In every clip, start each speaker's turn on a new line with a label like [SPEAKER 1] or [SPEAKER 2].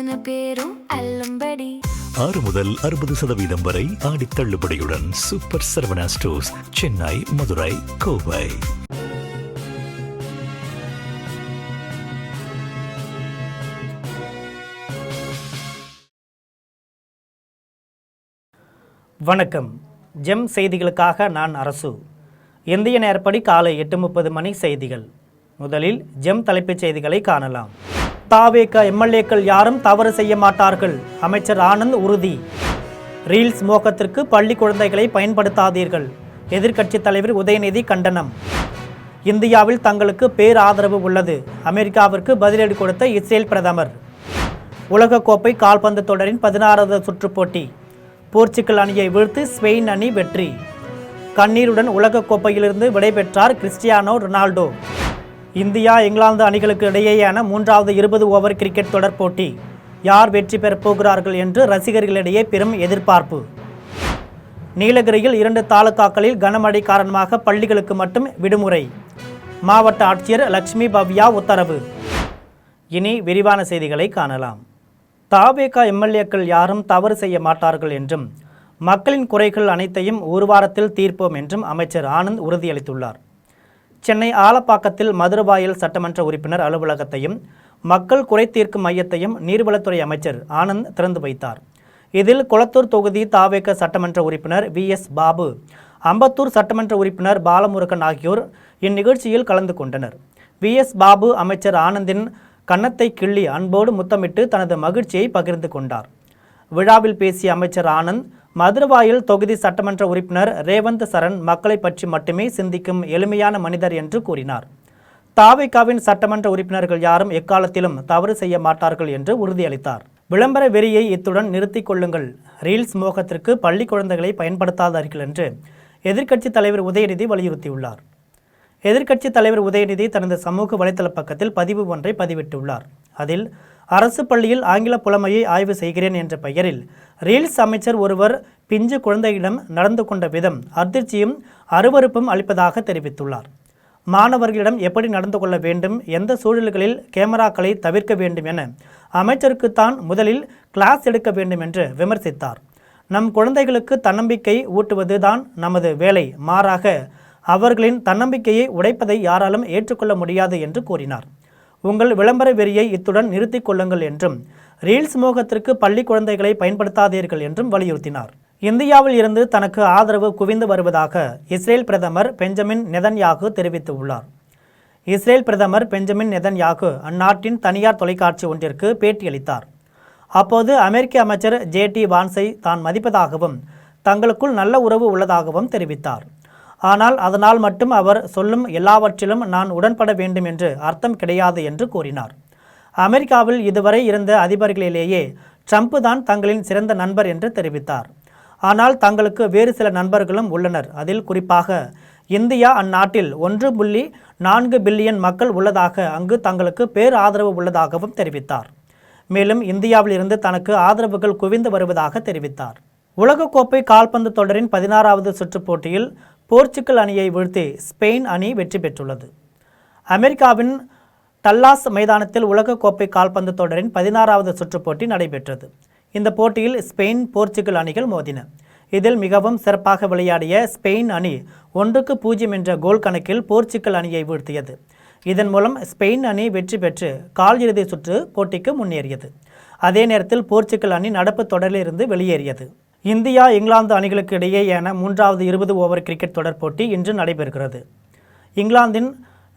[SPEAKER 1] அத்தனை பேரும் அல்லம்படி
[SPEAKER 2] 6 முதல் 60% வரை ஆடி தள்ளுபடியுடன் சூப்பர் சரவணா ஸ்டோர்ஸ், சென்னை, மதுரை, கோவை.
[SPEAKER 3] வணக்கம். ஜெம் செய்திகளுக்காக நான் அரசு. இந்திய நேரப்படி காலை 8:30 மணி செய்திகள். முதலில் ஜெம் தலைப்புச் செய்திகளை காணலாம். தாவேக எம்எல்ஏக்கள் யாரும் தவறு செய்ய மாட்டார்கள், அமைச்சர் ஆனந்த் உறுதி. ரீல்ஸ் மோகத்திற்கு பள்ளி குழந்தைகளை பயன்படுத்தாதீர்கள், எதிர்க்கட்சித் தலைவர் உதயநிதி கண்டனம். இந்தியாவில் தங்களுக்கு பேராதரவு உள்ளது, அமெரிக்காவிற்கு பதிலடி கொடுத்த இஸ்ரேல் பிரதமர். உலகக்கோப்பை கால்பந்து தொடரின் 16வது சுற்றுப் போட்டி. போர்ச்சுகல் அணியை வீழ்த்து ஸ்பெயின் அணி வெற்றி. கண்ணீருடன் உலகக்கோப்பையிலிருந்து விடைபெற்றார் கிறிஸ்டியானோ ரொனால்டோ. இந்தியா இங்கிலாந்து அணிகளுக்கு இடையேயான 3வது 20 ஓவர் கிரிக்கெட் தொடர் போட்டி. யார் வெற்றி பெறப் போகிறார்கள் என்று ரசிகர்களிடையே பெரும் எதிர்பார்ப்பு. நீலகிரியில் 2 தாலுகாக்களில் கனமழை காரணமாக பள்ளிகளுக்கு மட்டும் விடுமுறை. மாவட்ட ஆட்சியர் லட்சுமி பவ்யா உத்தரவு. இனி விரிவான செய்திகளை காணலாம். தாவேக எம்எல்ஏக்கள் யாரும் தவறு செய்ய மாட்டார்கள் என்றும் மக்களின் குறைகள் அனைத்தையும் ஒரு வாரத்தில் தீர்ப்போம் என்றும் அமைச்சர் ஆனந்த் உறுதியளித்துள்ளார். சென்னை ஆலப்பாக்கத்தில் மதுரவாயல் சட்டமன்ற உறுப்பினர் அலுவலகத்தையும் மக்கள் குறை தீர்க்கும் மையத்தையும் நீர்வளத்துறை அமைச்சர் ஆனந்த் திறந்து வைத்தார். இதில் கொளத்தூர் தொகுதி தாவேக சட்டமன்ற உறுப்பினர் VS பாபு, அம்பத்தூர் சட்டமன்ற உறுப்பினர் பாலமுருகன் ஆகியோர் இந்நிகழ்ச்சியில் கலந்து கொண்டனர். VS பாபு அமைச்சர் ஆனந்தின் கன்னத்தை கிள்ளி அன்போடு முத்தமிட்டு தனது மகிழ்ச்சியை பகிர்ந்து கொண்டார். விழாவில் பேசிய அமைச்சர் ஆனந்த், மதுரவாயல் தொகுதி சட்டமன்ற உறுப்பினர் ரேவந்த் சரண் மக்களை பற்றி மட்டுமே சிந்திக்கும் எளிமையான மனிதர் என்று கூறினார். தாவேகாவின் சட்டமன்ற உறுப்பினர்கள் யாரும் எக்காலத்திலும் தவறு செய்ய மாட்டார்கள் என்று உறுதியளித்தார். விளம்பர வெறியை இத்துடன் நிறுத்திக் கொள்ளுங்கள், ரீல்ஸ் மோகத்திற்கு பள்ளி குழந்தைகளை பயன்படுத்தாதீர்கள் என்று எதிர்க்கட்சித் தலைவர் உதயநிதி வலியுறுத்தியுள்ளார். எதிர்க்கட்சித் தலைவர் உதயநிதி தனது சமூக வலைதள பக்கத்தில் பதிவு ஒன்றை பதிவிட்டுள்ளார். அதில், அரசு பள்ளியில் ஆங்கில புலமையை ஆய்வு செய்கிறேன் என்ற பெயரில் ரீல்ஸ் அமைச்சர் ஒருவர் பிஞ்சு குழந்தையிடம் நடந்து கொண்ட விதம் அதிர்ச்சியும் அருவருப்பும் அளிப்பதாக தெரிவித்துள்ளார். மாணவர்களிடம் எப்படி நடந்து கொள்ள வேண்டும், எந்த சூழல்களில் கேமராக்களை தவிர்க்க வேண்டும் என அமைச்சருக்குத்தான் முதலில் கிளாஸ் எடுக்க வேண்டும் என்று விமர்சித்தார். நம் குழந்தைகளுக்கு தன்னம்பிக்கை ஊட்டுவதுதான் நமது வேலை, மாறாக அவர்களின் தன்னம்பிக்கையை உடைப்பதை யாராலும் ஏற்றுக்கொள்ள முடியாது என்று கூறினார். உங்கள் விளம்பர வெறியை இத்துடன் நிறுத்திக் கொள்ளுங்கள் என்றும் ரீல்ஸ் மோகத்திற்கு பள்ளி குழந்தைகளை பயன்படுத்தாதீர்கள் என்றும் வலியுறுத்தினார். இந்தியாவில் இருந்து தனக்கு ஆதரவு குவிந்து வருவதாக இஸ்ரேல் பிரதமர் பெஞ்சமின் நெதன்யாகு தெரிவித்துள்ளார். இஸ்ரேல் பிரதமர் பெஞ்சமின் நெதன்யாகு அந்நாட்டின் தனியார் தொலைக்காட்சி ஒன்றிற்கு பேட்டியளித்தார். அப்போது அமெரிக்க அமைச்சர் JT வான்ஸை தான் மதிப்பதாகவும் தங்களுக்குள் நல்ல உறவு உள்ளதாகவும் தெரிவித்தார். ஆனால் அதனால் மட்டும் அவர் சொல்லும் எல்லாவற்றிலும் நான் உடன்பட வேண்டும் என்று அர்த்தம் கிடையாது என்று கூறினார். அமெரிக்காவில் இதுவரை இருந்த அதிபர்களிலேயே ட்ரம்ப் தான் தங்களின் சிறந்த நண்பர் என்று தெரிவித்தார். ஆனால் தங்களுக்கு வேறு சில நண்பர்களும் உள்ளனர். அதில் குறிப்பாக இந்தியா அந்நாட்டில் 1.4 பில்லியன் மக்கள் உள்ளதாக, அங்கு தங்களுக்கு பேர் ஆதரவு உள்ளதாகவும் தெரிவித்தார். மேலும் இந்தியாவில் இருந்து தனக்கு ஆதரவுகள் குவிந்து வருவதாக தெரிவித்தார். உலகக்கோப்பை கால்பந்து தொடரின் 16வது சுற்றுப் போட்டியில் போர்ச்சுகல் அணியை வீழ்த்தி ஸ்பெயின் அணி வெற்றி பெற்றுள்ளது. அமெரிக்காவின் டல்லாஸ் மைதானத்தில் உலகக்கோப்பை கால்பந்து தொடரின் 16வது சுற்றுப் போட்டி நடைபெற்றது. இந்த போட்டியில் ஸ்பெயின், போர்ச்சுகல் அணிகள் மோதின. இதில் மிகவும் சிறப்பாக விளையாடிய ஸ்பெயின் அணி 1-0 என்ற கோல் கணக்கில் போர்ச்சுகல் அணியை வீழ்த்தியது. இதன் மூலம் ஸ்பெயின் அணி வெற்றி பெற்று காலிறுதி சுற்று போட்டிக்கு முன்னேறியது. அதே நேரத்தில் போர்ச்சுகல் அணி நடப்பு தொடரிலிருந்து வெளியேறியது. இந்தியா இங்கிலாந்து அணிகளுக்கு இடையேயான 3வது 20 ஓவர் கிரிக்கெட் தொடர் போட்டி இன்று நடைபெறுகிறது. இங்கிலாந்தின்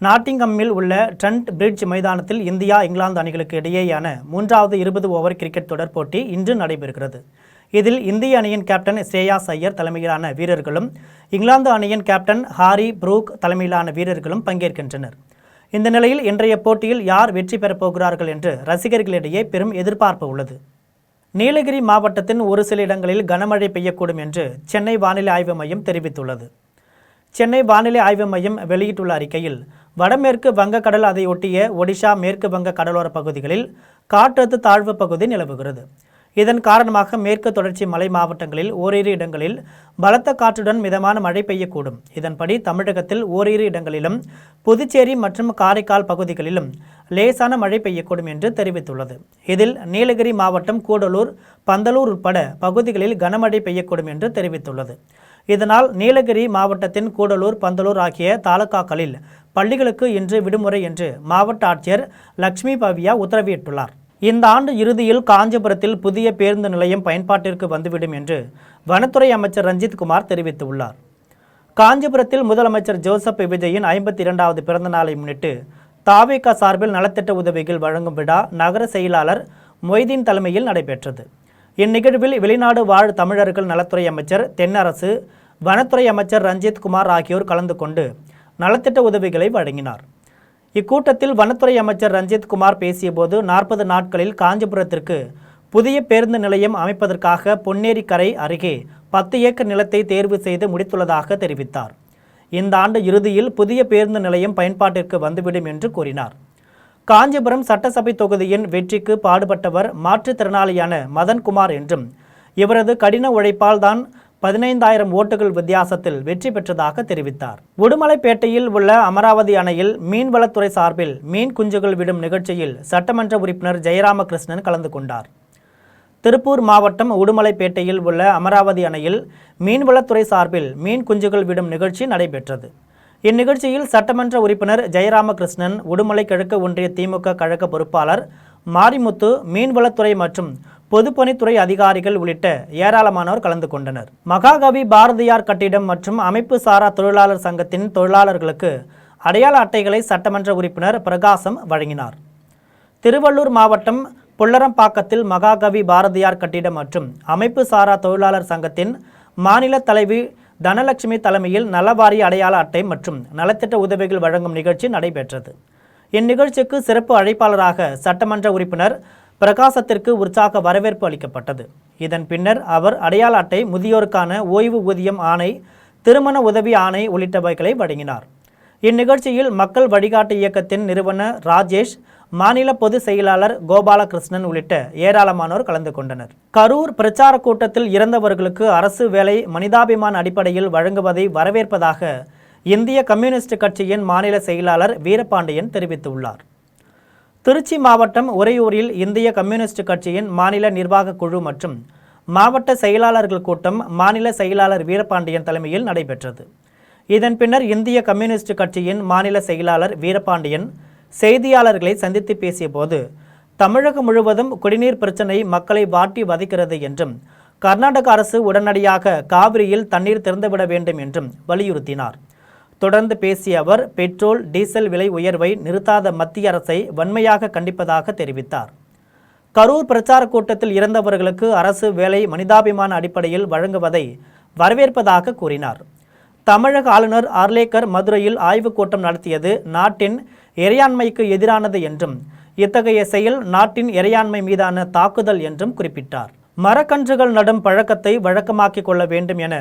[SPEAKER 3] நாட்டிங்கம்மில் உள்ள ட்ரெண்ட் பிரிட்ஜ் மைதானத்தில் இந்தியா இங்கிலாந்து அணிகளுக்கு இடையேயான 3வது 20 ஓவர் கிரிக்கெட் தொடர் போட்டி இன்று நடைபெறுகிறது. இதில் இந்திய அணியின் கேப்டன் ஸ்ரேயாஸ் ஐயர் தலைமையிலான வீரர்களும் இங்கிலாந்து அணியின் கேப்டன் ஹாரி ப்ரூக் தலைமையிலான வீரர்களும் பங்கேற்கின்றனர். இந்த நிலையில் இன்றைய போட்டியில் யார் வெற்றி பெறப் போகிறார்கள் என்று ரசிகர்களிடையே பெரும் எதிர்பார்ப்பு உள்ளது. நீலகிரி மாவட்டத்தின் ஒரு சில இடங்களில் கனமழை பெய்யக்கூடும் என்று சென்னை வானிலை ஆய்வு மையம் தெரிவித்துள்ளது. சென்னை வானிலை ஆய்வு மையம் வெளியிட்டுள்ள அறிக்கையில், வடமேற்கு வங்கக்கடல் அதை ஒட்டிய ஒடிஷா, மேற்கு வங்க கடலோர பகுதிகளில் காற்றழுத்த தாழ்வு பகுதி நிலவுகிறது. இதன் காரணமாக மேற்கு தொடர்ச்சி மலை மாவட்டங்களில் ஓரிரு இடங்களில் பலத்த காற்றுடன் மிதமான மழை பெய்யக்கூடும். இதன்படி தமிழகத்தில் ஓரிரு இடங்களிலும் புதுச்சேரி மற்றும் காரைக்கால் பகுதிகளிலும் லேசான மழை பெய்யக்கூடும் என்று தெரிவித்துள்ளது. இதில் நீலகிரி மாவட்டம் கூடலூர், பந்தலூர் உட்பட பகுதிகளில் கனமழை பெய்யக்கூடும் என்று தெரிவித்துள்ளது. இதனால் நீலகிரி மாவட்டத்தின் கூடலூர், பந்தலூர் ஆகிய தாலுகாக்களில் பள்ளிகளுக்கு இன்று விடுமுறை என்று மாவட்ட ஆட்சியர் லட்சுமி பவ்யா உத்தரவிட்டுள்ளார். இந்த ஆண்டு இறுதியில் காஞ்சிபுரத்தில் புதிய பேருந்து நிலையம் பயன்பாட்டிற்கு வந்துவிடும் என்று வனத்துறை அமைச்சர் ரஞ்சித் குமார் தெரிவித்துள்ளார். காஞ்சிபுரத்தில் முதலமைச்சர் ஜோசப் விஜயின் 52வது பிறந்த நாளை முன்னிட்டு தாவேகா சார்பில் நலத்திட்ட உதவிகள் வழங்கும் விழா நகர செயலாளர் மொய்தீன் தலைமையில் நடைபெற்றது. இந்நிகழ்வில் வெளிநாடு வாழ் தமிழர்கள் நலத்துறை அமைச்சர் தென்னரசு, வனத்துறை அமைச்சர் ரஞ்சித் குமார் ஆகியோர் கலந்து கொண்டு நலத்திட்ட உதவிகளை வழங்கினார். இக்கூட்டத்தில் வனத்துறை அமைச்சர் ரஞ்சித் குமார் பேசியபோது 40 நாட்களில் காஞ்சிபுரத்திற்கு புதிய பேருந்து நிலையம் அமைப்பதற்காக பொன்னேரி கரை அருகே 10 ஏக்கர் நிலத்தை தேர்வு செய்து முடித்துள்ளதாக தெரிவித்தார். இந்த ஆண்டு இறுதியில் புதிய பேருந்து நிலையம் பயன்பாட்டிற்கு வந்துவிடும் என்று கூறினார். காஞ்சிபுரம் சட்டசபை தொகுதியின் வெற்றிக்கு பாடுபட்டவர் மாற்றுத்திறனாளியான மதன்குமார் என்றும் இவரது கடின உழைப்பால் தான் 15,000 ஓட்டுகள் வித்தியாசத்தில் வெற்றி பெற்றதாக தெரிவித்தார். உடுமலைப்பேட்டையில் உள்ள அமராவதி அணையில் மீன்வளத்துறை சார்பில் மீன் குஞ்சுகள் விடும் நிகழ்ச்சியில் சட்டமன்ற உறுப்பினர் ஜெயராமகிருஷ்ணன் கலந்து கொண்டார். திருப்பூர் மாவட்டம் உடுமலைப்பேட்டையில் உள்ள அமராவதி அணையில் மீன்வளத்துறை சார்பில் மீன் குஞ்சுகள் விடும் நிகழ்ச்சி நடைபெற்றது. இந்நிகழ்ச்சியில் சட்டமன்ற உறுப்பினர் ஜெயராமகிருஷ்ணன், உடுமலை கிழக்கு ஒன்றிய திமுக கழக பொறுப்பாளர் மாரிமுத்து, மீன்வளத்துறை மற்றும் பொதுப்பணித்துறை அதிகாரிகள் உள்ளிட்ட ஏராளமானோர் கலந்து கொண்டனர். மகாகவி பாரதியார் கட்டிடம் மற்றும் அமைப்பு சாரா தொழிலாளர் சங்கத்தின் தொழிலாளர்களுக்கு அடையாள அட்டைகளை சட்டமன்ற உறுப்பினர் பிரகாசம் வழங்கினார். திருவள்ளூர் மாவட்டம் புல்லரம்பாக்கத்தில் மகாகவி பாரதியார் கட்டிடம் மற்றும் அமைப்பு சாரா தொழிலாளர் சங்கத்தின் மாநில தலைவி தனலட்சுமி தலைமையில் நலவாரிய அடையாள அட்டை மற்றும் நலத்திட்ட உதவிகள் வழங்கும் நிகழ்ச்சி நடைபெற்றது. இந்நிகழ்ச்சிக்கு சிறப்பு அழைப்பாளராக சட்டமன்ற உறுப்பினர் பிரகாசத்திற்கு உற்சாக வரவேற்பு அளிக்கப்பட்டது. இதன் பின்னர் அவர் அடையாள அட்டை, முதியோருக்கான ஓய்வு ஊதியம் ஆணை, திருமண உதவி ஆணை உள்ளிட்டவைகளை வழங்கினார். இந்நிகழ்ச்சியில் மக்கள் வழிகாட்டு இயக்கத்தின் நிறுவனர் ராஜேஷ், மாநில பொதுச் செயலாளர் கோபாலகிருஷ்ணன் உள்ளிட்ட ஏராளமானோர் கலந்து கொண்டனர். கரூர் பிரச்சார கூட்டத்தில் இறந்தவர்களுக்கு அரசு வேலை மனிதாபிமான அடிப்படையில் வழங்குவதை வரவேற்பதாக இந்திய கம்யூனிஸ்ட் கட்சியின் மாநில செயலாளர் வீரபாண்டியன் தெரிவித்துள்ளார். திருச்சி மாவட்டம் உறையூரில் இந்திய கம்யூனிஸ்ட் கட்சியின் மாநில நிர்வாக குழு மற்றும் மாவட்ட செயலாளர்கள் கூட்டம் மாநில செயலாளர் வீரபாண்டியன் தலைமையில் நடைபெற்றது. இதன் பின்னர் இந்திய கம்யூனிஸ்ட் கட்சியின் மாநில செயலாளர் வீரபாண்டியன் செய்தியாளர்களை சந்தித்து பேசிய போது, தமிழகம் முழுவதும் குடிநீர் பிரச்சினை மக்களை வாட்டி வதைக்கிறது என்றும் கர்நாடக அரசு உடனடியாக காவிரியில் தண்ணீர் திறந்துவிட வேண்டும் என்றும் வலியுறுத்தினார். தொடர்ந்து பேசிய அவர், பெட்ரோல், டீசல் விலை உயர்வை நிறுத்தாத மத்திய அரசை வன்மையாக கண்டிப்பதாக தெரிவித்தார். கரூர் பிரச்சார கூட்டத்தில் இறந்தவர்களுக்கு அரசு வேலை மனிதாபிமான அடிப்படையில் வழங்குவதை வரவேற்பதாக கூறினார். தமிழக ஆளுநர் ஆர்லேக்கர் மதுரையில் ஆய்வுக் கூட்டம் நடத்தியது நாட்டின் இறையாண்மைக்கு எதிரானது என்றும் இத்தகைய செயல் நாட்டின் இறையாண்மை மீதான தாக்குதல் என்றும் குறிப்பிட்டார். மரக்கன்றுகள் நடும் பழக்கத்தை வழக்கமாக்கிக் கொள்ள வேண்டும் என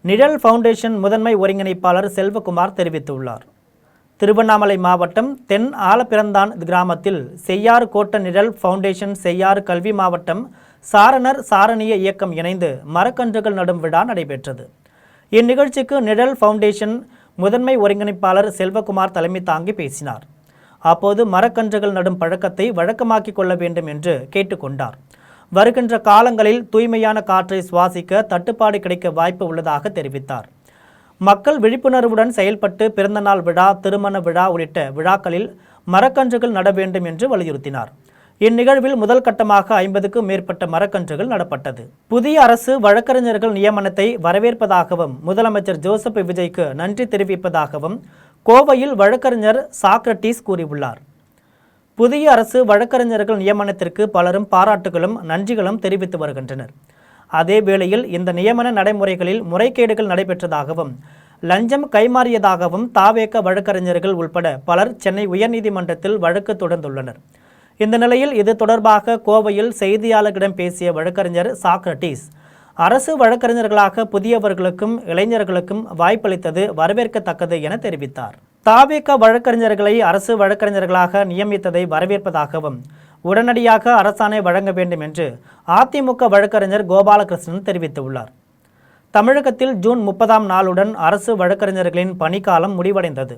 [SPEAKER 3] நிழல் ஃபவுண்டேஷன் முதன்மை ஒருங்கிணைப்பாளர் செல்வகுமார் தெரிவித்துள்ளார். திருவண்ணாமலை மாவட்டம் தென் ஆலப்பிறந்தான் கிராமத்தில் செய்யாறு கோட்ட நிழல் ஃபவுண்டேஷன், செய்யாறு கல்வி மாவட்டம் சாரணர் சாரணிய இயக்கம் இணைந்து மரக்கன்றுகள் நடும் விழா நடைபெற்றது. இந்நிகழ்ச்சிக்கு நிழல் ஃபவுண்டேஷன் முதன்மை ஒருங்கிணைப்பாளர் செல்வகுமார் தலைமை தாங்கி பேசினார். அப்போது மரக்கன்றுகள் நடும் பழக்கத்தை வழக்கமாக்கிக் கொள்ள வேண்டும் என்று கேட்டுக்கொண்டார். வருகின்ற காலங்களில் தூய்மையான காற்றை சுவாசிக்க தட்டுப்பாடு கிடைக்க வாய்ப்பு உள்ளதாக தெரிவித்தார். மக்கள் விழிப்புணர்வுடன் செயல்பட்டு பிறந்தநாள் விழா, திருமண விழா உள்ளிட்ட விழாக்களில் மரக்கன்றுகள் நட வேண்டும் என்று வலியுறுத்தினார். இந்நிகழ்வில் முதல் கட்டமாக 50க்கும் மேற்பட்ட மரக்கன்றுகள் நடப்பட்டது. புதிய அரசு வழக்கறிஞர்கள் நியமனத்தை வரவேற்பதாகவும் முதலமைச்சர் ஜோசப் விஜய்க்கு நன்றி தெரிவிப்பதாகவும் கோவையில் வழக்கறிஞர் சாக்ரட்டிஸ் கூறியுள்ளார். புதிய அரசு வழக்கறிஞர்கள் நியமனத்திற்கு பலரும் பாராட்டுகளும் நன்றிகளும் தெரிவித்து வருகின்றனர். அதே வேளையில் இந்த நியமன நடைமுறைகளில் முறைகேடுகள் நடைபெற்றதாகவும் லஞ்சம் கைமாறியதாகவும் தாவேக வழக்கறிஞர்கள் உள்பட பலர் சென்னை உயர்நீதிமன்றத்தில் வழக்கு தொடர்ந்துள்ளனர். இந்த நிலையில் இது தொடர்பாக கோவையில் செய்தியாளர்களிடம் பேசிய வழக்கறிஞர் சாக்ரட்டிஸ், அரசு வழக்கறிஞர்களாக புதியவர்களுக்கும் இளைஞர்களுக்கும் வாய்ப்பளித்தது வரவேற்கத்தக்கது என தெரிவித்தார். தாவேக வழக்கறிஞர்களை அரசு வழக்கறிஞர்களாக நியமித்ததை வரவேற்பதாகவும் உடனடியாக அரசாணை வழங்க வேண்டும் என்று அதிமுக வழக்கறிஞர் கோபாலகிருஷ்ணன் தெரிவித்துள்ளார். தமிழகத்தில் ஜூன் 30ஆம் நாளுடன் அரசு வழக்கறிஞர்களின் பணிக்காலம் முடிவடைந்தது.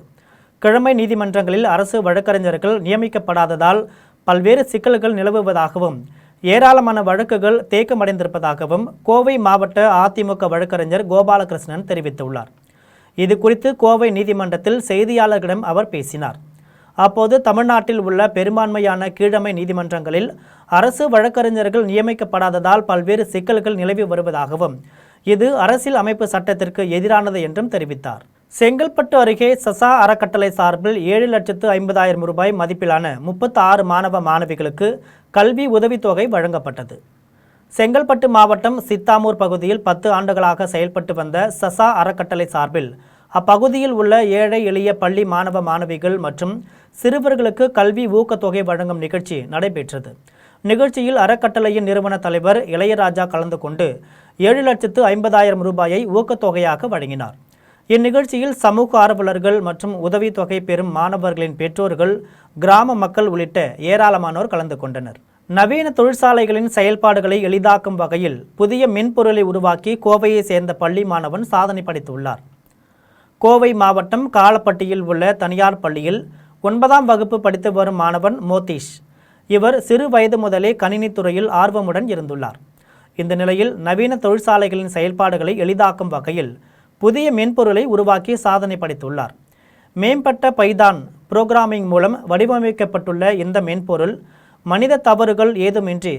[SPEAKER 3] கிழமை நீதிமன்றங்களில் அரசு வழக்கறிஞர்கள் நியமிக்கப்படாததால் பல்வேறு சிக்கல்கள் நிலவுவதாகவும் ஏராளமான வழக்குகள் தேக்கமடைந்திருப்பதாகவும் கோவை மாவட்ட அதிமுக வழக்கறிஞர் கோபாலகிருஷ்ணன் தெரிவித்துள்ளார். இது குறித்து கோவை நீதிமன்றத்தில் செய்தியாளர்களிடம் அவர் பேசினார். அப்போது தமிழ்நாட்டில் உள்ள பெரும்பான்மையான கீழமை நீதிமன்றங்களில் அரசு வழக்கறிஞர்கள் நியமிக்கப்படாததால் பல்வேறு சிக்கல்கள் நிலவி வருவதாகவும் இது அரசியல் அமைப்பு சட்டத்திற்கு எதிரானது என்றும் தெரிவித்தார். செங்கல்பட்டு அருகே சசா அறக்கட்டளை சார்பில் 7,50,000 ரூபாய் மதிப்பிலான 36 மாணவ மாணவிகளுக்கு கல்வி உதவித்தொகை வழங்கப்பட்டது. செங்கல்பட்டு மாவட்டம் சித்தாமூர் பகுதியில் 10 ஆண்டுகளாக செயல்பட்டு வந்த சசா அறக்கட்டளை சார்பில் அப்பகுதியில் உள்ள ஏழை எளிய பள்ளி மாணவ மாணவிகள் மற்றும் சிறுவர்களுக்கு கல்வி ஊக்கத்தொகை வழங்கும் நிகழ்ச்சி நடைபெற்றது. நிகழ்ச்சியில் அறக்கட்டளையின் நிறுவன தலைவர் இளையராஜா கலந்து கொண்டு 7,50,000 ரூபாயை ஊக்கத்தொகையாக வழங்கினார். இந்நிகழ்ச்சியில் சமூக ஆர்வலர்கள் மற்றும் உதவித்தொகை பெறும் மாணவர்களின் பெற்றோர்கள், கிராம மக்கள் உள்ளிட்ட ஏராளமானோர் கலந்து கொண்டனர். நவீன தொழிற்சாலைகளின் செயல்பாடுகளை எளிதாக்கும் வகையில் புதிய மென்பொருளை உருவாக்கி கோவையை சேர்ந்த பள்ளி மாணவன் சாதனை படைத்துள்ளார். கோவை மாவட்டம் காலப்பட்டியில் உள்ள தனியார் பள்ளியில் 9ஆம் வகுப்பு படித்து வரும் மாணவன் மோதீஷ். இவர் சிறு வயது முதலே கணினி துறையில் ஆர்வமுடன் இருந்துள்ளார். இந்த நிலையில் நவீன தொழிற்சாலைகளின் செயல்பாடுகளை எளிதாக்கும் வகையில் புதிய மென்பொருளை உருவாக்கி சாதனை படைத்துள்ளார். மேம்பட்ட பைதான் புரோகிராமிங் மூலம் வடிவமைக்கப்பட்டுள்ள இந்த மென்பொருள் மனித தவறுகள் ஏதுமின்றி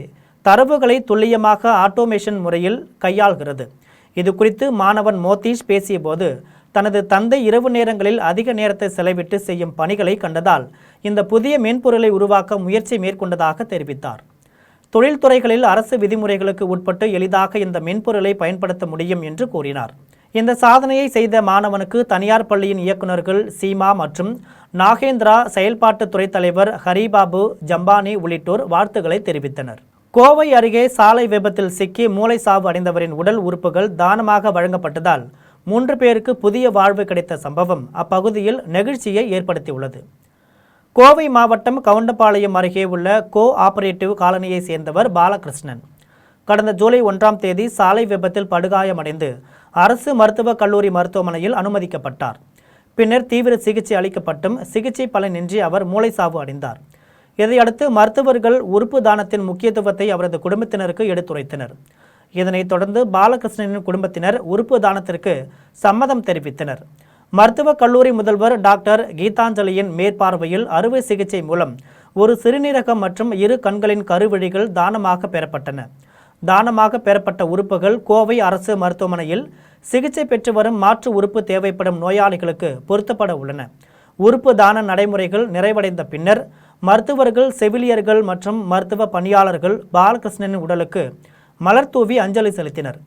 [SPEAKER 3] தரவுகளை துல்லியமாக ஆட்டோமேஷன் முறையில் கையாள்கிறது. இது குறித்து மாணவன் மோதீஷ் பேசியபோது தனது தந்தை இரவு நேரங்களில் அதிக நேரத்தை செலவிட்டு செய்யும் பணிகளை கண்டதால் இந்த புதிய மென்பொருளை உருவாக்க முயற்சி மேற்கொண்டதாக தெரிவித்தார். தொழில்துறைகளில் அரசு விதிமுறைகளுக்கு உட்பட்டு எளிதாக இந்த மென்பொருளை பயன்படுத்த முடியும் என்று கூறினார். இந்த சாதனையை செய்த மாணவனுக்கு தனியார் பள்ளியின் இயக்குநர்கள் சீமா மற்றும் நாகேந்திரா, செயல்பாட்டு துறை தலைவர் ஹரிபாபு, ஜம்பானி உள்ளிட்டோர் வாழ்த்துக்களை தெரிவித்தனர். கோவை அருகே சாலை விபத்தில் சிக்கி மூளை சாவு அடைந்தவரின் உடல் உறுப்புகள் தானமாக வழங்கப்பட்டதால் 3 பேருக்கு புதிய வாழ்வு கிடைத்த சம்பவம் அப்பகுதியில் நெகிழ்ச்சியை ஏற்படுத்தியுள்ளது. கோவை மாவட்டம் கவுண்டபாளையம் அருகே உள்ள கோ ஆபரேட்டிவ் காலனியை சேர்ந்தவர் பாலகிருஷ்ணன். கடந்த ஜூலை 1ஆம் தேதி சாலை விபத்தில் படுகாயமடைந்து அரசு மருத்துவக் கல்லூரி மருத்துவமனையில் அனுமதிக்கப்பட்டார். பின்னர் தீவிர சிகிச்சை அளிக்கப்பட்டும் சிகிச்சை பலனின்றி அவர் மூளை சாவு அடைந்தார். இதையடுத்து மருத்துவர்கள் உறுப்பு தானத்தின் முக்கியத்துவத்தை அவரது குடும்பத்தினருக்கு எடுத்துரைத்தனர். இதனைத் தொடர்ந்து பாலகிருஷ்ணனின் குடும்பத்தினர் உறுப்பு தானத்திற்கு சம்மதம் தெரிவித்தனர். மருத்துவக் கல்லூரி முதல்வர் டாக்டர் கீதாஞ்சலியின் மேற்பார்வையில் அறுவை சிகிச்சை மூலம் ஒரு சிறுநீரகம் மற்றும் 2 கண்களின் கருவிழிகள் தானமாக பெறப்பட்டன. தானமாக பெறப்பட்ட உறுப்புகள் கோவை அரசு மருத்துவமனையில் சிகிச்சை பெற்று வரும் மாற்று உறுப்பு தேவைப்படும் நோயாளிகளுக்கு பொருத்தப்பட உள்ளன. உறுப்பு தான நடைமுறைகள் நிறைவடைந்த பின்னர் மருத்துவர்கள், செவிலியர்கள் மற்றும் மருத்துவ பணியாளர்கள் பாலகிருஷ்ணனின் உடலுக்கு மலர் தூவி அஞ்சலி செலுத்தினர்.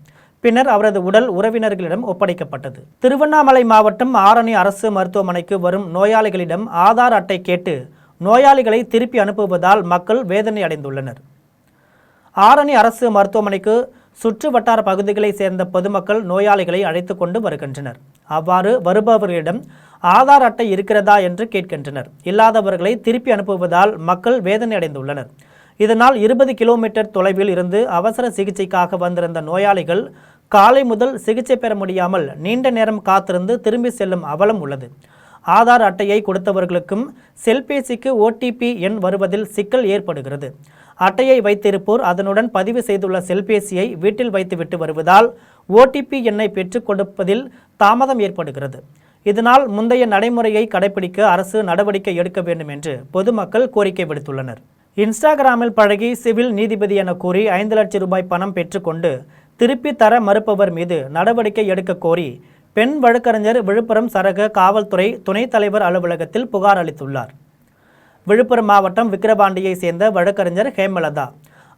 [SPEAKER 3] பின்னர் அவரது உடல் உறவினர்களிடம் ஒப்படைக்கப்பட்டது. திருவண்ணாமலை மாவட்டம் ஆரணி அரசு மருத்துவமனைக்கு வரும் நோயாளிகளிடம் ஆதார் அட்டை கேட்டு நோயாளிகளை திருப்பி அனுப்புவதால் மக்கள் வேதனை அடைந்துள்ளனர். ஆரணி அரசு மருத்துவமனைக்கு சுற்று வட்டார பகுதிகளை சேர்ந்த பொதுமக்கள் நோயாளிகளை அழைத்து கொண்டு வருகின்றனர். அவ்வாறு வருபவர்களிடம் ஆதார் அட்டை இருக்கிறதா என்று கேட்கின்றனர். இல்லாதவர்களை திருப்பி அனுப்புவதால் மக்கள் வேதனை அடைந்துள்ளனர். இதனால் 20 கிலோமீட்டர் தொலைவில் இருந்து அவசர சிகிச்சைக்காக வந்திருந்த நோயாளிகள் காலை முதல் சிகிச்சை பெற முடியாமல் நீண்ட நேரம் காத்திருந்து திரும்பி செல்லும் அவலம் உள்ளது. ஆதார் அட்டையை கொடுத்தவர்களுக்கும் செல்பேசிக்கு OTP எண் வருவதில் சிக்கல் ஏற்படுகிறது. அட்டையை வைத்திருப்போர் அதனுடன் பதிவு செய்துள்ள செல்பேசியை வீட்டில் வைத்துவிட்டு வருவதால் OTP எண்ணை பெற்றுக் கொடுப்பதில் தாமதம் ஏற்படுகிறது. இதனால் முந்தைய நடைமுறையை கடைபிடிக்க அரசு நடவடிக்கை எடுக்க வேண்டும் என்று பொதுமக்கள் கோரிக்கை விடுத்துள்ளனர். இன்ஸ்டாகிராமில் பழகி சிவில் நீதிபதி என கூறி 5 லட்சம் ரூபாய் பணம் பெற்றுக்கொண்டு திருப்பி தர மறுப்பவர் மீது நடவடிக்கை எடுக்க கோரி பெண் வழக்கறிஞர் விழுப்புரம் சரக காவல்துறை துணைத் தலைவர் அலுவலகத்தில் புகார் அளித்துள்ளார். விழுப்புரம் மாவட்டம் விக்கிரவாண்டியை சேர்ந்த வழக்கறிஞர் ஹேமலதா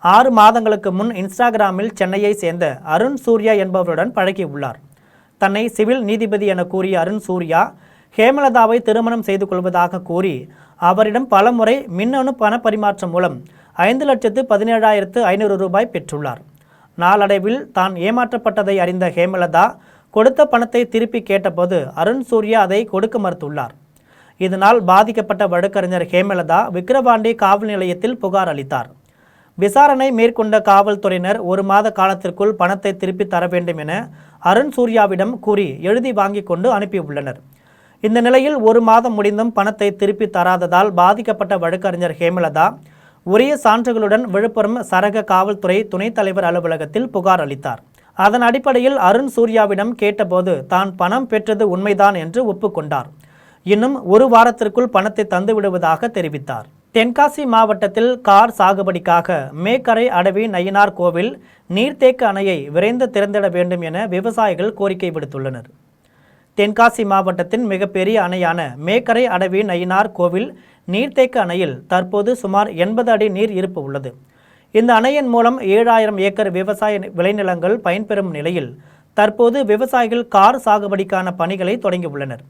[SPEAKER 3] 6 மாதங்களுக்கு முன் இன்ஸ்டாகிராமில் சென்னையை சேர்ந்த அருண் சூர்யா என்பவருடன் பழகியுள்ளார். தன்னை சிவில் நீதிபதி என கூறிய அருண் சூர்யா ஹேமலதாவை திருமணம் செய்து கொள்வதாக கூறி அவரிடம் பலமுறை மின்னணு பண பரிமாற்றம் மூலம் 5,17,500 ரூபாய் பெற்றுள்ளார். நாளடைவில் தான் ஏமாற்றப்பட்டதை அறிந்த ஹேமலதா கொடுத்த பணத்தை திருப்பி கேட்டபோது அருண் சூர்யா அதை கொடுக்க மறுத்துள்ளார். இதனால் பாதிக்கப்பட்ட வழக்கறிஞர் ஹேமலதா விக்கிரவாண்டி காவல் நிலையத்தில் புகார் அளித்தார். விசாரணை மேற்கொண்ட காவல்துறையினர் 1 மாத காலத்திற்குள் பணத்தை திருப்பி தர வேண்டும் என அருண் சூர்யாவிடம் கூறி எழுதி வாங்கி கொண்டு அனுப்பியுள்ளனர். இந்த நிலையில் 1 மாதம் முடிந்தும் பணத்தை திருப்பி தராததால் பாதிக்கப்பட்ட வழக்கறிஞர் ஹேமலதா உரிய சான்றுகளுடன் விழுப்புரம் சரக காவல்துறை துணைத் தலைவர் அலுவலகத்தில் புகார் அளித்தார். அதன் அடிப்படையில் அருண் சூர்யாவிடம் கேட்டபோது தான் பணம் பெற்றது உண்மைதான் என்று ஒப்புக்கொண்டார். இன்னும் 1 வாரத்திற்குள் பணத்தை தந்து விடுவதாக தெரிவித்தார். தென்காசி மாவட்டத்தில் கார் சாகுபடிக்காக மேக்கரை அடவி நயினார் கோவில் நீர்த்தேக்க அணையை விரைந்து திறந்திட வேண்டும் என விவசாயிகள் கோரிக்கை விடுத்துள்ளனர். தென்காசி மாவட்டத்தின் மிகப்பெரிய அணையான மேக்கரை அடவி நயினார் கோவில் நீர்த்தேக்க அணையில் தற்போது சுமார் 80 அடி நீர் இருப்பு உள்ளது. இந்த அணையின் மூலம் 7000 ஏக்கர் விவசாய விளைநிலங்கள் பயன்பெறும் நிலையில் தற்போது விவசாயிகள் கார் சாகுபடிக்கான பணிகளை தொடங்கியுள்ளனர்.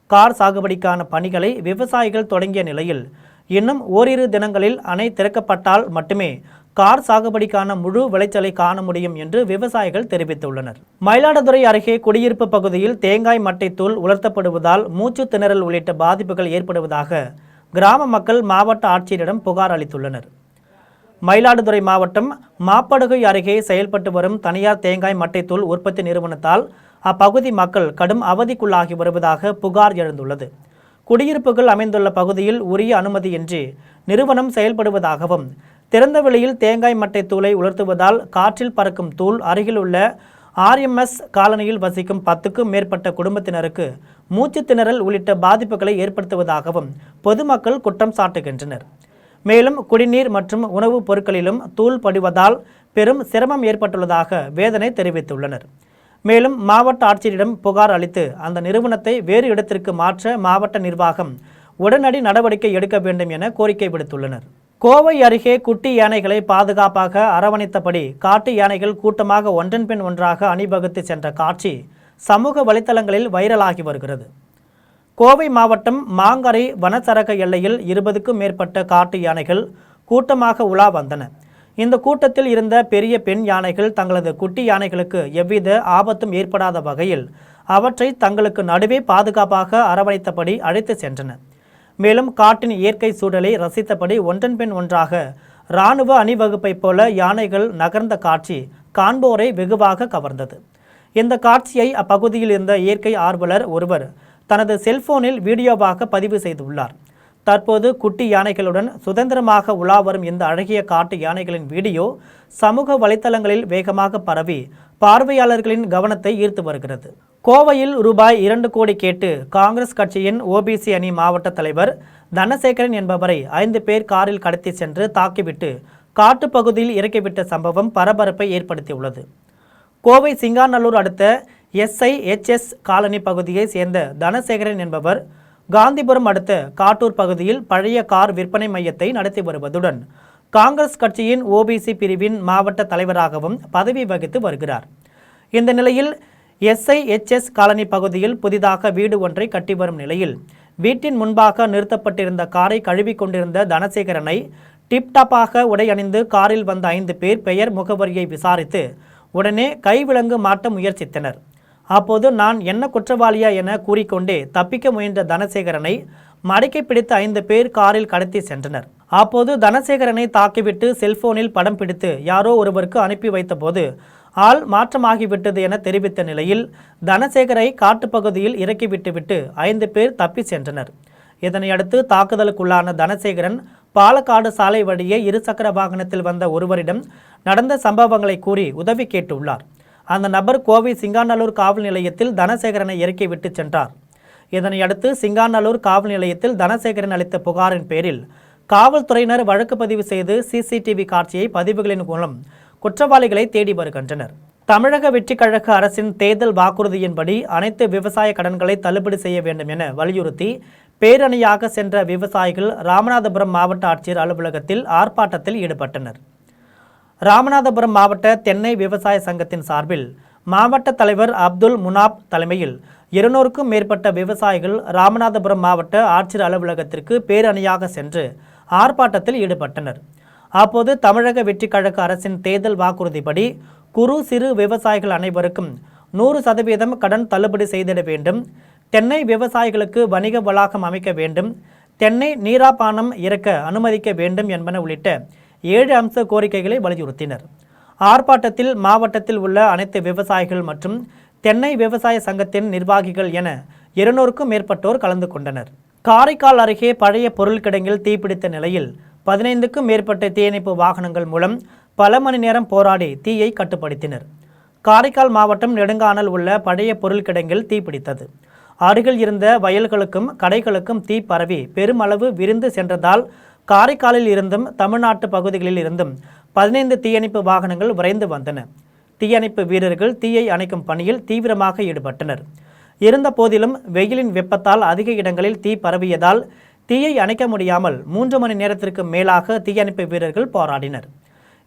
[SPEAKER 3] கார் சாகுபடிக்கான பணிகளை விவசாயிகள் தொடங்கிய நிலையில் இன்னும் ஓரிரு தினங்களில் அணை திறக்கப்பட்டால் மட்டுமே கார் சாகுபடிக்கான முழு விளைச்சலை காண முடியும் என்று விவசாயிகள் தெரிவித்துள்ளனர். மயிலாடுதுறை அருகே குடியிருப்பு பகுதியில் தேங்காய் மட்டை தூள் உலர்த்தப்படுவதால் மூச்சு திணறல் உள்ளிட்ட பாதிப்புகள் ஏற்படுவதாக கிராம மக்கள் மாவட்ட ஆட்சியரிடம் புகார் அளித்துள்ளனர். மயிலாடுதுறை மாவட்டம் மாப்படுகை அருகே செயல்பட்டு வரும் தனியார் தேங்காய் மட்டை தூள் உற்பத்தி நிறுவனத்தால் அப்பகுதி மக்கள் கடும் அவதிக்குள்ளாகி வருவதாக புகார் எழுந்துள்ளது. குடியிருப்புகள் அமைந்துள்ள பகுதியில் உரிய அனுமதியின்றி நிறுவனம் செயல்படுவதாகவும் திறந்த வெளியில் தேங்காய் மட்டை தூளை உலர்த்துவதால் காற்றில் பறக்கும் தூள் அருகிலுள்ள RMS காலனியில் வசிக்கும் 10க்கும் மேற்பட்ட குடும்பத்தினருக்கு மூச்சு திணறல் உள்ளிட்ட பாதிப்புகளை ஏற்படுத்துவதாகவும் பொதுமக்கள் குற்றம் சாட்டுகின்றனர். மேலும் குடிநீர் மற்றும் உணவுப் பொருட்களிலும் தூள் படிவதால் பெரும் சிரமம் ஏற்பட்டுள்ளதாக வேதனை தெரிவித்துள்ளனர். மேலும் மாவட்ட ஆட்சியரிடம் புகார் அளித்து அந்த நிறுவனத்தை வேறு இடத்திற்கு மாற்ற மாவட்ட நிர்வாகம் உடனடி நடவடிக்கை எடுக்க வேண்டும் என கோரிக்கை விடுத்துள்ளனர். கோவை அருகே குட்டி யானைகளை பாதுகாப்பாக அரவணைத்தபடி காட்டு யானைகள் கூட்டமாக ஒன்றன் பின் ஒன்றாக அணிவகுத்து சென்ற காட்சி சமூக வலைத்தளங்களில் வைரலாகி வருகிறது. கோவை மாவட்டம் மாங்கரை வனச்சரக எல்லையில் 20க்கும் மேற்பட்ட காட்டு யானைகள் கூட்டமாக உலா வந்தன. இந்த கூட்டத்தில் இருந்த பெரிய பெண் யானைகள் தங்களது குட்டி யானைகளுக்கு எவ்வித ஆபத்தும் ஏற்படாத வகையில் அவற்றை தங்களுக்கு நடுவே பாதுகாப்பாக அரவணைத்தபடி அழைத்து சென்றன. மேலும் காட்டின் இயற்கை சூழலை ரசித்தபடி ஒன்றன் பின் ஒன்றாக இராணுவ அணிவகுப்பை போல யானைகள் நகர்ந்த காட்சி காண்போரை வெகுவாக கவர்ந்தது. இந்த காட்சியை அப்பகுதியில் இருந்த இயற்கை ஆர்வலர் ஒருவர் தனது செல்போனில் வீடியோவாக பதிவு செய்துள்ளார். தற்போது குட்டி யானைகளுடன் சுதந்திரமாக உலா வரும் இந்த அழகிய காட்டு யானைகளின் வீடியோ சமூக வலைத்தளங்களில் வேகமாக பரவி பார்வையாளர்களின் கவனத்தை ஈர்த்து வருகிறது. கோவையில் ரூபாய் 2 கோடி கேட்டு காங்கிரஸ் கட்சியின் OBC அணி மாவட்ட தலைவர் தனசேகரன் என்பவரை 5 பேர் காரில் கடத்தி சென்று தாக்கிவிட்டு காட்டுப்பகுதியில் இறக்கிவிட்ட சம்பவம் பரபரப்பை ஏற்படுத்தியுள்ளது. கோவை சிங்காநல்லூர் அடுத்த SIHS காலனி பகுதியை சேர்ந்த தனசேகரன் என்பவர் காந்திபுரம் அடுத்த காட்டூர் பகுதியில் பழைய கார் விற்பனை மையத்தை நடத்தி வருவதுடன் காங்கிரஸ் கட்சியின் OBC பிரிவின் மாவட்ட தலைவராகவும் பதவி வகித்து வருகிறார். இந்த நிலையில் SIHS காலனி பகுதியில் புதிதாக வீடு ஒன்றை கட்டி வரும் நிலையில் வீட்டின் முன்பாக நிறுத்தப்பட்டிருந்த காரை கழுவி கொண்டிருந்த தனசேகரனை டிப்டாப்பாக உடை அணிந்து காரில் வந்த 5 பேர் பெயர் முகவரியை விசாரித்து உடனே கைவிலங்கு மாட்ட முயற்சித்தனர். அப்போது நான் என்ன குற்றவாளியா என கூறிக்கொண்டே தப்பிக்க முயன்ற தனசேகரனை மடக்கி பிடித்த 5 பேர் காரில் கடத்தி சென்றனர். அப்போது தனசேகரனை தாக்கிவிட்டு செல்போனில் படம் பிடித்து யாரோ ஒருவருக்கு அனுப்பி வைத்தபோது ஆள் மாற்றமாகிவிட்டது என தெரிவித்த நிலையில் தனசேகரை காட்டுப்பகுதியில் இறக்கிவிட்டுவிட்டு 5 பேர் தப்பி சென்றனர். இதனையடுத்து தாக்குதலுக்குள்ளான தனசேகரன் பாலக்காடு சாலை வழியே 2 சக்கர வாகனத்தில் வந்த ஒருவரிடம் நடந்த சம்பவங்களை கூறி உதவி கேட்டுள்ளார். அந்த நபர் கோவை சிங்காநல்லூர் காவல் நிலையத்தில் தனசேகரனை இறக்கிவிட்டு சென்றார். இதனையடுத்து சிங்காநல்லூர் காவல் நிலையத்தில் தனசேகரன் அளித்த புகாரின் பேரில் காவல்துறையினர் வழக்கு பதிவு செய்து CCTV காட்சியை பதிவுகளின் மூலம் குற்றவாளிகளை தேடி வருகின்றனர். தமிழக வெற்றி கழக அரசின் தேர்தல் வாக்குறுதியின்படி அனைத்து விவசாய கடன்களை தள்ளுபடி செய்ய வேண்டும் என வலியுறுத்தி பேரணியாக சென்ற விவசாயிகள் ராமநாதபுரம் மாவட்ட ஆட்சியர் அலுவலகத்தில் ஆர்ப்பாட்டத்தில் ஈடுபட்டனர். ராமநாதபுரம் மாவட்ட தென்னை விவசாய சங்கத்தின் சார்பில் மாவட்ட தலைவர் அப்துல் முனாப் தலைமையில் 200க்கும் மேற்பட்ட விவசாயிகள் ராமநாதபுரம் மாவட்ட ஆட்சியர் அலுவலகத்திற்கு பேரணியாக சென்று ஆர்ப்பாட்டத்தில் ஈடுபட்டனர். அப்போது தமிழக வெற்றி கழக அரசின் தேர்தல் வாக்குறுதிப்படி குறு சிறு விவசாயிகள் அனைவருக்கும் 100% கடன் தள்ளுபடி செய்திட வேண்டும், தென்னை விவசாயிகளுக்கு வணிக வளாகம் அமைக்க வேண்டும், தென்னை நீராபானம் இறக்க அனுமதிக்க வேண்டும் என்பன உள்ளிட்ட 7 அம்ச கோரிக்கைகளை வலியுறுத்தினர். ஆர்ப்பாட்டத்தில் மாவட்டத்தில் உள்ள அனைத்து விவசாயிகள் மற்றும் தென்னை விவசாய சங்கத்தின் நிர்வாகிகள் என 200க்கும் மேற்பட்டோர் கலந்து கொண்டனர். காரைக்கால் அருகே பழைய பொருள் கிடங்கில் தீப்பிடித்த நிலையில் 15க்கும் மேற்பட்ட தீயணைப்பு வாகனங்கள் மூலம் பல மணி நேரம் போராடி தீயை கட்டுப்படுத்தினர். காரைக்கால் மாவட்டம் நெடுங்கானல் உள்ள பழைய பொருள் கிடங்கில் தீப்பிடித்தது. அருகில் இருந்த வயல்களுக்கும் கடைகளுக்கும் தீ பரவி பெருமளவு விரிந்து சென்றதால் காரைக்காலில் இருந்தும் தமிழ்நாட்டு பகுதிகளில் இருந்தும் 15 தீயணைப்பு வாகனங்கள் விரைந்து வந்தன. தீயணைப்பு வீரர்கள் தீயை அணைக்கும் பணியில் தீவிரமாக ஈடுபட்டனர். இருந்த போதிலும் வெயிலின் வெப்பத்தால் அதிக இடங்களில் தீ பரவியதால் தீயை அணைக்க முடியாமல் 3 மணி நேரத்திற்கு மேலாக தீயணைப்பு வீரர்கள் போராடினர்.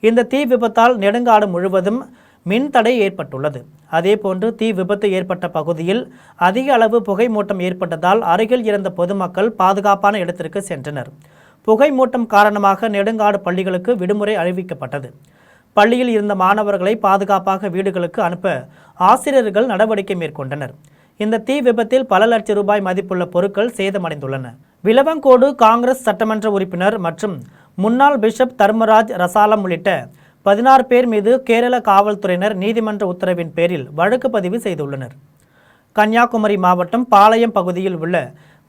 [SPEAKER 3] இந்த தீ விபத்தால் நெடுங்காடு முழுவதும் மின்தடை ஏற்பட்டுள்ளது. அதேபோன்று தீ விபத்து ஏற்பட்ட பகுதியில் அதிக அளவு புகை மூட்டம் ஏற்பட்டதால் அருகில் இருந்த பொதுமக்கள் பாதுகாப்பான இடத்திற்கு சென்றனர். புகை மூட்டம் காரணமாக நெடுங்காடு பள்ளிகளுக்கு விடுமுறை அறிவிக்கப்பட்டது. பள்ளியில் இருந்த மாணவர்களை பாதுகாப்பாக வீடுகளுக்கு அனுப்ப ஆசிரியர்கள் நடவடிக்கை மேற்கொண்டனர். இந்த தீ விபத்தில் பல லட்சம் ரூபாய் மதிப்புள்ள பொருட்கள் சேதமடைந்துள்ளன. விளவங்கோடு காங்கிரஸ் சட்டமன்ற உறுப்பினர் மற்றும் முன்னாள் பிஷப் தர்மராஜ் ரசாலம் உள்ளிட்ட 16 பேர் மீது கேரள காவல்துறையினர் நீதிமன்ற உத்தரவின் பேரில் வழக்கு பதிவு செய்துள்ளனர். கன்னியாகுமரி மாவட்டம் பாளையம் பகுதியில் உள்ள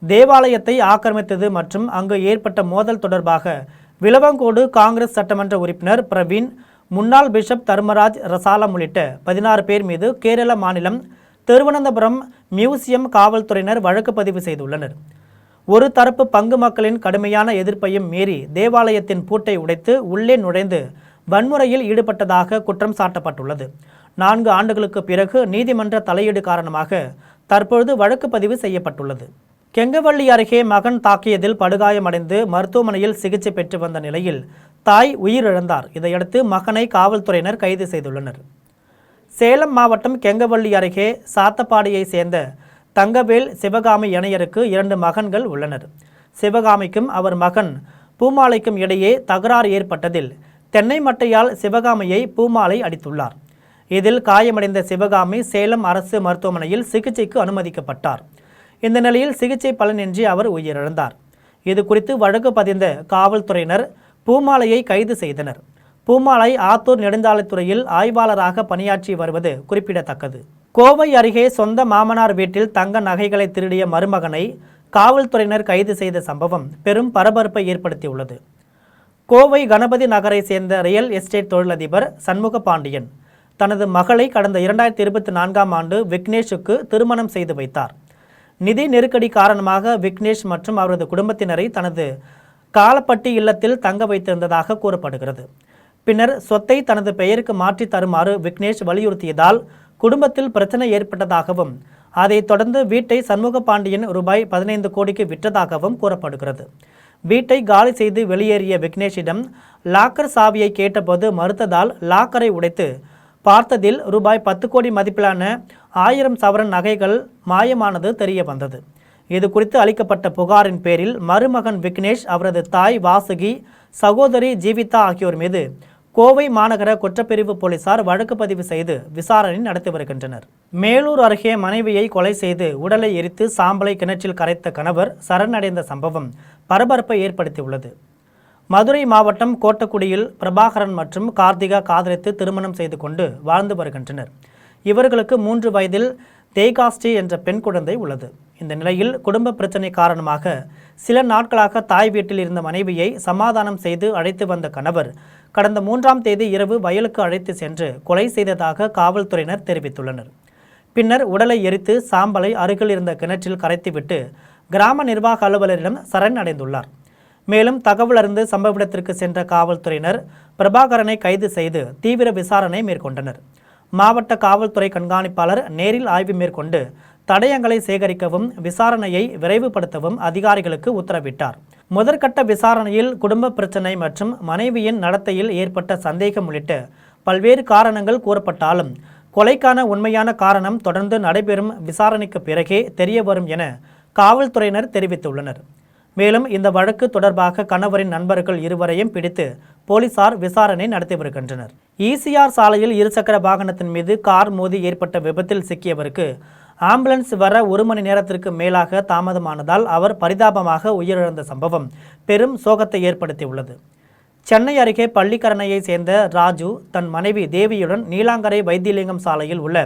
[SPEAKER 3] தேவாலயத்தை ஆக்கிரமித்தது மற்றும் அங்கு ஏற்பட்ட மோதல் தொடர்பாக விளவங்கோடு காங்கிரஸ் சட்டமன்ற உறுப்பினர் பிரவீன், முன்னாள் பிஷப் தர்மராஜ் ரசாலம் உள்ளிட்ட 16 பேர் மீது கேரள மாநிலம் திருவனந்தபுரம் மியூசியம் காவல்துறையினர் வழக்கு பதிவு செய்துள்ளனர். ஒரு தரப்பு பங்கு மக்களின் கடுமையான எதிர்ப்பையும் மீறி தேவாலயத்தின் பூட்டை உடைத்து உள்ளே நுழைந்து வன்முறையில் ஈடுபட்டதாக குற்றம் சாட்டப்பட்டுள்ளது. 4 ஆண்டுகளுக்கு பிறகு நீதிமன்ற தலையீடு காரணமாக தற்பொழுது வழக்கு பதிவு செய்யப்பட்டுள்ளது. கெங்கவள்ளி அருகே மகன் தாக்கியதில் படுகாயமடைந்து மருத்துவமனையில் சிகிச்சை பெற்று வந்த நிலையில் தாய் உயிரிழந்தார். இதையடுத்து மகனை காவல்துறையினர் கைது செய்துள்ளனர். சேலம் மாவட்டம் கெங்கவள்ளி அருகே சாத்தப்பாடியை சேர்ந்த தங்கவேல் சிவகாமி இணையருக்கு 2 மகன்கள் உள்ளனர். சிவகாமிக்கும் அவர் மகன் பூமாலைக்கும் இடையே தகராறு ஏற்பட்டதில் தென்னை மட்டையால் சிவகாமியை பூமாலை அடித்துள்ளார். இதில் காயமடைந்த சிவகாமி சேலம் அரசு மருத்துவமனையில் சிகிச்சைக்கு அனுமதிக்கப்பட்டார். இந்த நிலையில் சிகிச்சை பலனின்றி அவர் உயிரிழந்தார். இது குறித்து வழக்கு பதிந்த காவல்துறையினர் பூமாலையை கைது செய்தனர். பூமாலை ஆத்தூர் நெடுஞ்சாலைத்துறையில் ஆய்வாளராக பணியாற்றி வருவது குறிப்பிடத்தக்கது. கோவை அருகே சொந்த மாமனார் வீட்டில் தங்க நகைகளை திருடிய மருமகனை காவல்துறையினர் கைது செய்த சம்பவம் பெரும் பரபரப்பை ஏற்படுத்தியுள்ளது. கோவை கணபதி நகரை சேர்ந்த ரியல் எஸ்டேட் தொழிலதிபர் சண்முக பாண்டியன் தனது மகளை கடந்த 2024ஆம் ஆண்டு விக்னேஷுக்கு திருமணம் செய்து வைத்தார். நிதி நெருக்கடி காரணமாக விக்னேஷ் மற்றும் அவரது குடும்பத்தினரை தனது காலப்பட்டி இல்லத்தில் தங்க வைத்திருந்ததாக கூறப்படுகிறது. பின்னர் சொத்தை தனது பெயருக்கு மாற்றி தருமாறு விக்னேஷ் வலியுறுத்தியதால் குடும்பத்தில் பிரச்சனை ஏற்பட்டதாகவும் அதைத் தொடர்ந்து வீட்டை சண்முக பாண்டியன் ரூபாய் 15 கோடிக்கு விற்றதாகவும் கூறப்படுகிறது. வீட்டை காலி செய்து வெளியேறிய விக்னேஷிடம் லாக்கர் சாவியை கேட்டபோது மறுத்ததால் லாக்கரை உடைத்து பார்த்ததில் ரூபாய் 10 கோடி மதிப்பிலான 1000 சவரன் நகைகள் மாயமானது தெரிய வந்தது. இது குறித்து அளிக்கப்பட்ட புகாரின் பேரில் மருமகன் விக்னேஷ், அவரது தாய் வாசுகி, சகோதரி ஜீவிதா ஆகியோர் மீது கோவை மாநகர குற்றப்பிரிவு போலீசார் வழக்கு பதிவு செய்து விசாரணை நடத்தி வருகின்றனர். மேலூர் அருகே மனைவியை கொலை செய்து உடலை எரித்து சாம்பலை கிணற்றில் கரைத்த கணவர் சரணடைந்த சம்பவம் பரபரப்பை ஏற்படுத்தியுள்ளது. மதுரை மாவட்டம் கோட்டக்குடியில் பிரபாகரன் மற்றும் கார்த்திகா காதலித்து திருமணம் செய்து கொண்டு வாழ்ந்து வருகின்றனர். இவர்களுக்கு 3 வயதில் தேகாஸ்ரீ என்ற பெண் குழந்தை உள்ளது. இந்த நிலையில் குடும்ப பிரச்சனை காரணமாக சில நாட்களாக தாய் வீட்டில் இருந்த மனைவியை சமாதானம் செய்து அழைத்து வந்த கணவர் கடந்த 3ஆம் தேதி இரவு வயலுக்கு அழைத்து சென்று கொலை செய்ததாக காவல்துறையினர் தெரிவித்துள்ளனர். பின்னர் உடலை எரித்து சாம்பலை அருகில் இருந்த கிணற்றில் கரைத்துவிட்டு கிராம நிர்வாக அலுவலரிடம் சரணடைந்துள்ளார். மேலும் தகவல் அறிந்து சம்பவ இடத்திற்கு சென்ற காவல்துறையினர் பிரபாகரனை கைது செய்து தீவிர விசாரணை மேற்கொண்டனர். மாவட்ட காவல்துறை கண்காணிப்பாளர் நேரில் ஆய்வு மேற்கொண்டு தடயங்களை சேகரிக்கவும் விசாரணையை விரைவுபடுத்தவும் அதிகாரிகளுக்கு உத்தரவிட்டார். முதற்கட்ட விசாரணையில் குடும்ப பிரச்சனை மற்றும் மனைவியின் நடத்தையில் ஏற்பட்ட சந்தேகம் உள்ளிட்ட பல்வேறு காரணங்கள் கூறப்பட்டாலும் கொலைக்கான உண்மையான காரணம் தொடர்ந்து நடைபெறும் விசாரணைக்கு பிறகே தெரியவரும் என காவல்துறையினர் தெரிவித்துள்ளனர். மேலும் இந்த வழக்கு தொடர்பாக கணவரின் நண்பர்கள் இருவரையும் பிடித்து போலீசார் விசாரணை நடத்தி வருகின்றனர். ஈசிஆர் சாலையில் இருசக்கர வாகனத்தின் மீது கார் மோதி ஏற்பட்ட விபத்தில் சிக்கியவருக்கு ஆம்புலன்ஸ் வர 1 மணி நேரத்திற்கு மேலாக தாமதமானதால் அவர் பரிதாபமாக உயிரிழந்த சம்பவம் பெரும் சோகத்தை ஏற்படுத்தியுள்ளது. சென்னை அருகே பள்ளிக்கரணையை சேர்ந்த ராஜு தன் மனைவி தேவியுடன் நீலாங்கரை வைத்தியலிங்கம் சாலையில் உள்ள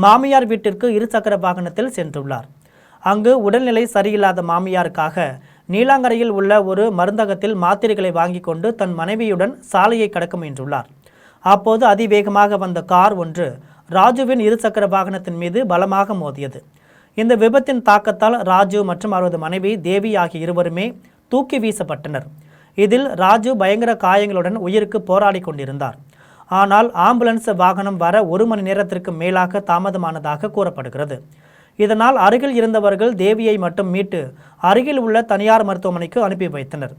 [SPEAKER 3] மாமியார் வீட்டிற்கு இருசக்கர வாகனத்தில் சென்றுள்ளார். அங்கு உடல்நிலை சரியில்லாத மாமியாருக்காக நீலாங்கரையில் உள்ள ஒரு மருந்தகத்தில் மாத்திரைகளை வாங்கி கொண்டு தன் மனைவியுடன் சாலையை கடக்க முயன்றுள்ளார். அப்போது அதிவேகமாக வந்த கார் ஒன்று ராஜுவின் இருசக்கர வாகனத்தின் மீது பலமாக மோதியது. இந்த விபத்தின் தாக்கத்தால் ராஜு மற்றும் அவரது மனைவி தேவி ஆகிய இருவருமே தூக்கி வீசப்பட்டனர். இதில் ராஜு பயங்கர காயங்களுடன் உயிருக்கு போராடி கொண்டிருந்தார். ஆனால் ஆம்புலன்ஸ் வாகனம் வர 1 மணி நேரத்திற்கு மேலாக தாமதமானதாக கூறப்படுகிறது. இதனால் அருகில் இருந்தவர்கள் தேவியை மட்டும் மீட்டு அருகில் உள்ள தனியார் மருத்துவமனைக்கு அனுப்பி வைத்தனர்.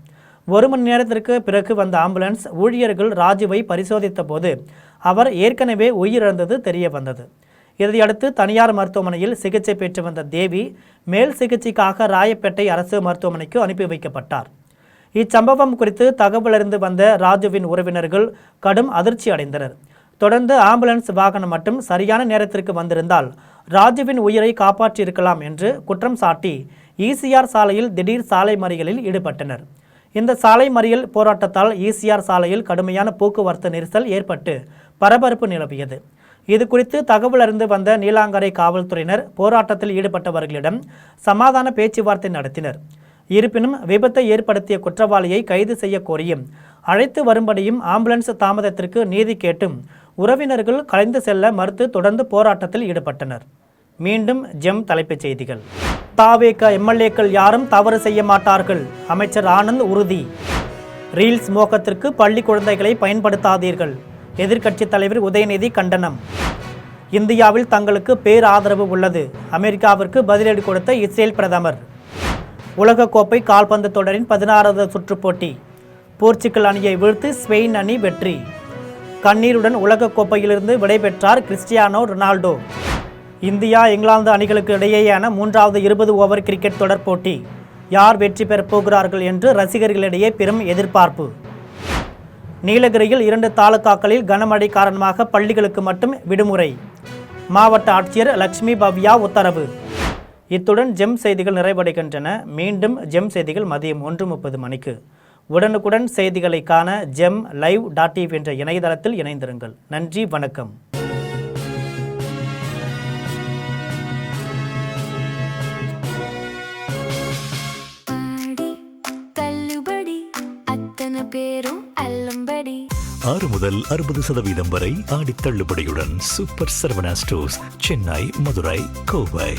[SPEAKER 3] 1 மணி நேரத்திற்கு பிறகு வந்த ஆம்புலன்ஸ் ஊழியர்கள் ராஜுவை பரிசோதித்த போது அவர் ஏற்கனவே உயிரிழந்தது தெரிய வந்தது. இதையடுத்து தனியார் மருத்துவமனையில் சிகிச்சை பெற்று வந்த தேவி மேல் சிகிச்சைக்காக ராயப்பேட்டை அரசு மருத்துவமனைக்கு அனுப்பி வைக்கப்பட்டார். இச்சம்பவம் குறித்து தகவலறிந்து வந்த ராஜுவின் உறவினர்கள் கடும் அதிர்ச்சி அடைந்தனர். தொடர்ந்து ஆம்புலன்ஸ் வாகனம் மட்டும் சரியான நேரத்திற்கு வந்திருந்தால் ராஜுவின் உயிரை காப்பாற்றியிருக்கலாம் என்று குற்றம் சாட்டி ஈசிஆர் சாலையில் திடீர் சாலை மறியலில் ஈடுபட்டனர். இந்த சாலை மறியல் போராட்டத்தால் ஈசிஆர் சாலையில் கடுமையான போக்குவரத்து நெரிசல் ஏற்பட்டு பரபரப்பு நிலவியது. இது குறித்து தகவல் அறிந்து வந்த நீலாங்கரை காவல்துறையினர் போராட்டத்தில் ஈடுபட்டவர்களிடம் சமாதான பேச்சுவார்த்தை நடத்தினர். இருப்பினும் விபத்தை ஏற்படுத்திய குற்றவாளியை கைது செய்ய கோரியும் அழைத்து வரும்படியும் ஆம்புலன்ஸ் தாமதத்திற்கு நீதி கேட்டும் உறவினர்கள் கலைந்து செல்ல மறுத்து தொடர்ந்து போராட்டத்தில் ஈடுபட்டனர். மீண்டும் ஜெம் தலைப்புச் செய்திகள். தாவேக எம்எல்ஏக்கள் யாரும் தவறு செய்ய மாட்டார்கள், அமைச்சர் ஆனந்த் உறுதி. ரீல்ஸ் மோகத்திற்கு பள்ளி குழந்தைகளை பயன்படுத்தாதீர்கள், எதிர்க்கட்சித் தலைவர் உதயநிதி கண்டனம். இந்தியாவில் தங்களுக்கு பேராதரவு உள்ளது, அமெரிக்காவிற்கு பதிலடி கொடுத்த இஸ்ரேல் பிரதமர். உலகக்கோப்பை கால்பந்து தொடரின் 16வது சுற்றுப் போட்டி, போர்ச்சுகல் அணியை வீழ்த்தி ஸ்பெயின் அணி வெற்றி. கண்ணீருடன் உலகக்கோப்பையிலிருந்து விடைபெற்றார் கிறிஸ்டியானோ ரொனால்டோ. இந்தியா இங்கிலாந்து அணிகளுக்கு இடையேயான 3வது 20 ஓவர் கிரிக்கெட் தொடர் போட்டி யார் வெற்றி பெறப் போகிறார்கள் என்று ரசிகர்களிடையே பெரும் எதிர்பார்ப்பு. நீலகிரியில் 2 தாலுகாக்களில் கனமழை காரணமாக பள்ளிகளுக்கு மட்டும் விடுமுறை. மாவட்ட ஆட்சியர் லட்சுமி பவ்யா உத்தரவு. இத்துடன் ஜெம் செய்திகள் நிறைவடைகின்றன. மீண்டும் ஜெம் செய்திகள் மதியம் 1:30 மணிக்கு. உடனுக்குடன் செய்திகளை காண gemlive.tv என்ற இணையதளத்தில் இணைந்திருங்கள். நன்றி, வணக்கம்.
[SPEAKER 1] பேரும் அல்லும்படி
[SPEAKER 2] 6 முதல் 60% வரை ஆடி தள்ளுபடியுடன் சூப்பர் சரவணா ஸ்டோர்ஸ், சென்னை, மதுரை, கோவை.